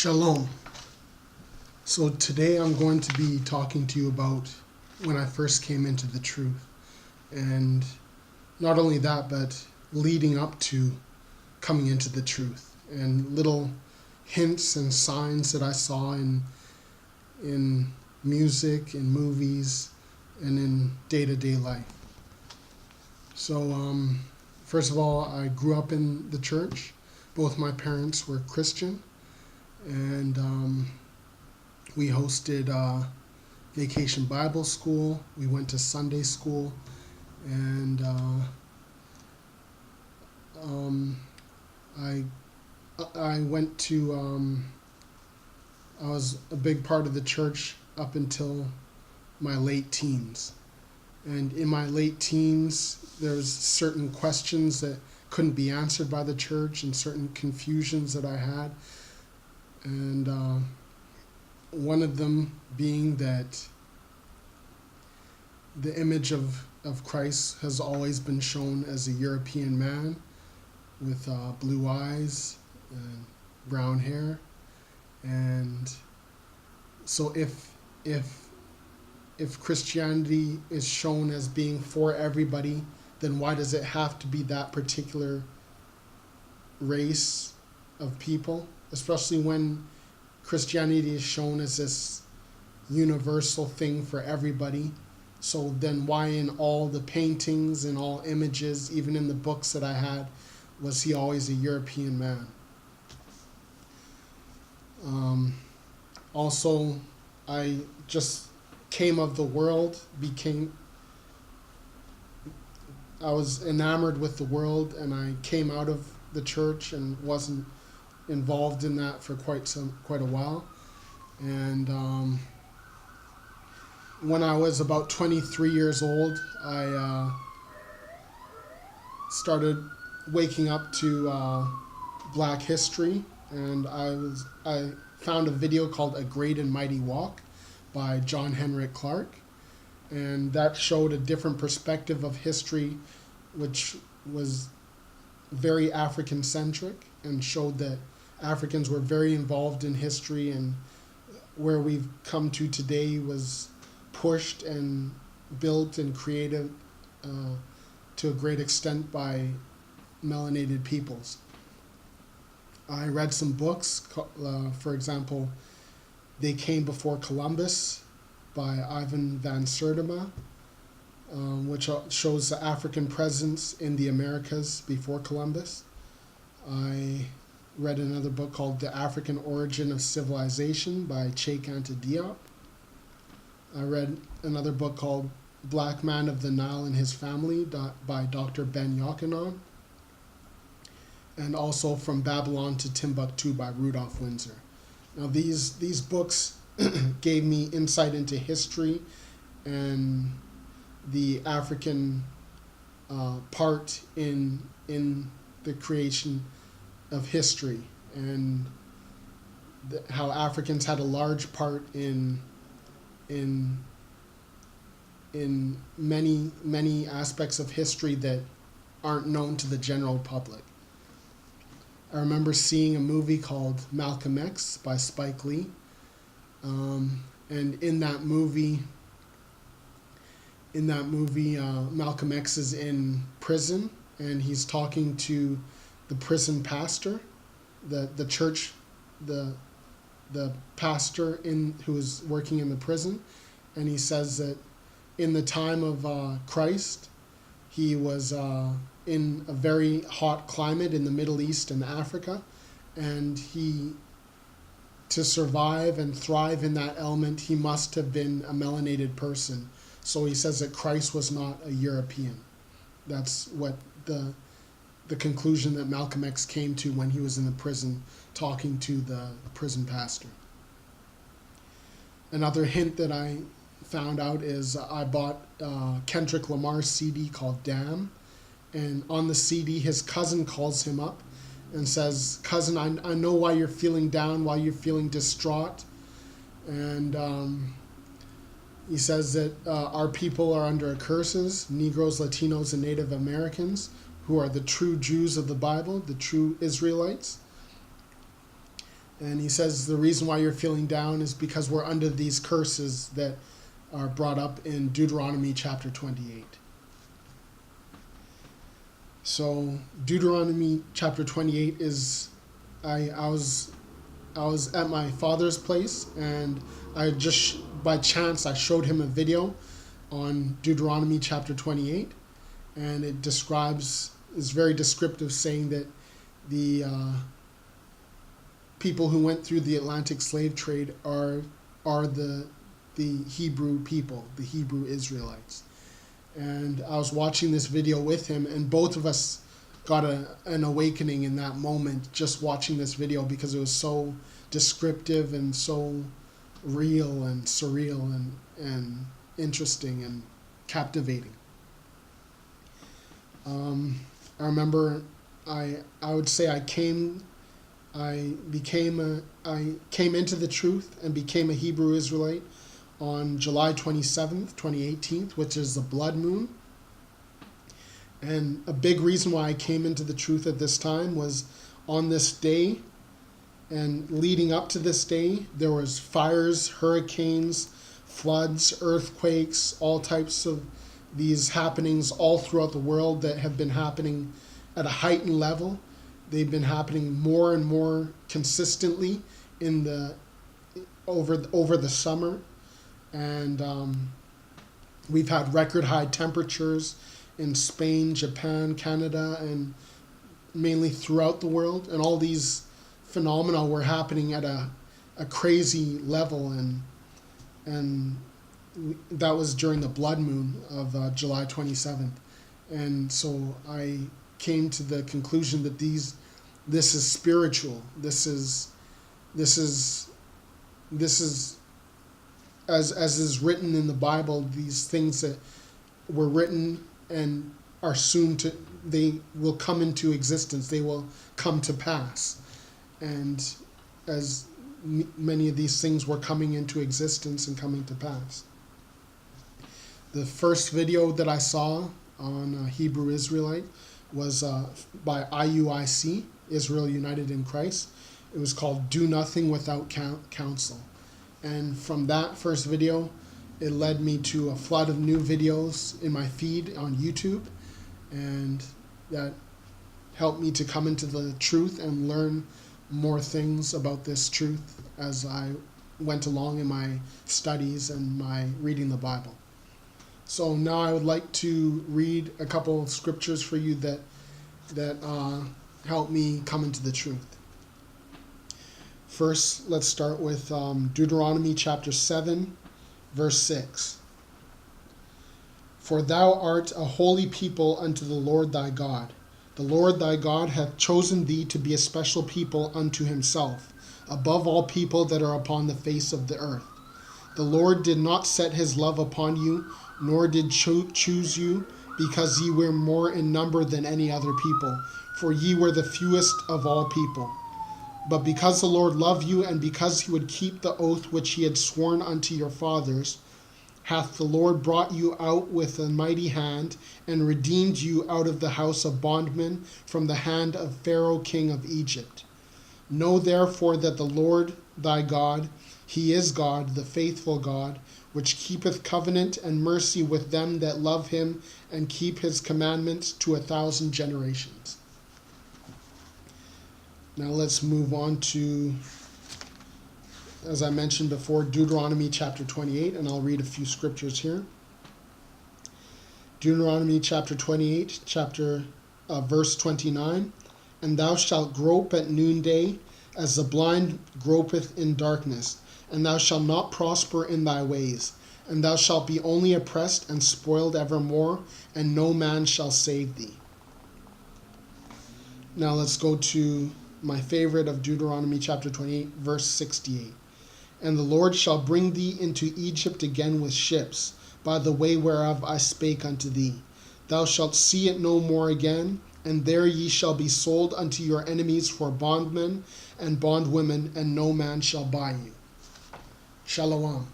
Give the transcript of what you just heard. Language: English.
Shalom. So today I'm going to be talking to you about when I first came into the truth. And not only that, but leading up to coming into the truth. And little hints and signs that I saw in music, in movies, and in day-to-day life. So first of all, I grew up in the church. Both my parents were Christian. And we hosted Vacation Bible School. We went to Sunday school, and I went to. I was a big part of the church up until my late teens, and in my late teens, there's certain questions that couldn't be answered by the church, and certain confusions that I had. And one of them being that the image of Christ has always been shown as a European man with blue eyes and brown hair. And so if Christianity is shown as being for everybody, then why does it have to be that particular race of people? Especially when Christianity is shown as this universal thing for everybody. So then why in all the paintings and all images, even in the books that I had, was he always a European man? Also, I just came of the world, I was enamored with the world, and I came out of the church and wasn't involved in that for quite a while. And when I was about 23 years old, I started waking up to Black history, and I found a video called A Great and Mighty Walk by John Henrik Clarke, and that showed a different perspective of history, which was very African centric, and showed that Africans were very involved in history, and where we've come to today was pushed and built and created to a great extent by melanated peoples. I read some books, for example, They Came Before Columbus by Ivan van Sertima, which shows the African presence in the Americas before Columbus. I read another book called The African Origin of Civilization by Cheikh Anta Diop. I read another book called Black Man of the Nile and His Family by Dr. Ben Yochanan. And also From Babylon to Timbuktu by Rudolph Windsor. Now these books gave me insight into history and the African part in the creation of history, and how Africans had a large part in many aspects of history that aren't known to the general public. I remember seeing a movie called Malcolm X by Spike Lee, and in that movie, Malcolm X is in prison, and he's talking to the prison pastor, the church, the pastor who is working in the prison, and he says that in the time of Christ, he was in a very hot climate in the Middle East and Africa, and to survive and thrive in that element, he must have been a melanated person. So he says that Christ was not a European. That's what the conclusion that Malcolm X came to when he was in the prison talking to the prison pastor. Another hint that I found out is I bought Kendrick Lamar's CD called Damn, and on the CD his cousin calls him up and says, "Cousin, I know why you're feeling down, why you're feeling distraught," and he says that our people are under curses, Negroes, Latinos, and Native Americans, who are the true Jews of the Bible, the true Israelites. And he says the reason why you're feeling down is because we're under these curses that are brought up in Deuteronomy chapter 28. So Deuteronomy chapter 28 is, I was at my father's place, and I just by chance I showed him a video on Deuteronomy chapter 28, and it is very descriptive, saying that the people who went through the Atlantic slave trade are the Hebrew people, the Hebrew Israelites. And I was watching this video with him, and both of us got an awakening in that moment just watching this video, because it was so descriptive and so real and surreal and interesting and captivating. I remember I would say I came into the truth and became a Hebrew Israelite on July 27th, 2018, which is the blood moon. And a big reason why I came into the truth at this time was on this day and leading up to this day, there was fires, hurricanes, floods, earthquakes, all types of these happenings all throughout the world that have been happening at a heightened level. They've been happening more and more consistently over the summer. And we've had record high temperatures in Spain, Japan, Canada, and mainly throughout the world. And all these phenomena were happening at a crazy level. And that was during the blood moon of July 27th. And so I came to the conclusion that this is spiritual. This is as is written in the Bible, these things that were written and are they will come into existence. They will come to pass. And as many of these things were coming into existence and coming to pass. The first video that I saw on Hebrew Israelite was by IUIC, Israel United in Christ. It was called Do Nothing Without Counsel. And from that first video, it led me to a flood of new videos in my feed on YouTube, and that helped me to come into the truth and learn more things about this truth as I went along in my studies and my reading the Bible. So now I would like to read a couple of scriptures for you that help me come into the truth. First, let's start with Deuteronomy chapter 7, verse 6. For thou art a holy people unto the Lord thy God. The Lord thy God hath chosen thee to be a special people unto himself, above all people that are upon the face of the earth. The Lord did not set his love upon you, nor did choose you, because ye were more in number than any other people, for ye were the fewest of all people. But because the Lord loved you, and because he would keep the oath which he had sworn unto your fathers, hath the Lord brought you out with a mighty hand, and redeemed you out of the house of bondmen, from the hand of Pharaoh king of Egypt. Know therefore that the Lord thy God, he is God, the faithful God, which keepeth covenant and mercy with them that love him, and keep his commandments to 1,000 generations. Now let's move on to, as I mentioned before, Deuteronomy chapter 28, and I'll read a few scriptures here. Deuteronomy chapter 28, verse 29. And thou shalt grope at noonday, as the blind gropeth in darkness, and thou shalt not prosper in thy ways, and thou shalt be only oppressed and spoiled evermore, and no man shall save thee. Now let's go to my favorite of Deuteronomy chapter 28, verse 68. And the Lord shall bring thee into Egypt again with ships, by the way whereof I spake unto thee. Thou shalt see it no more again, and there ye shall be sold unto your enemies for bondmen and bondwomen, and no man shall buy you. Shalom.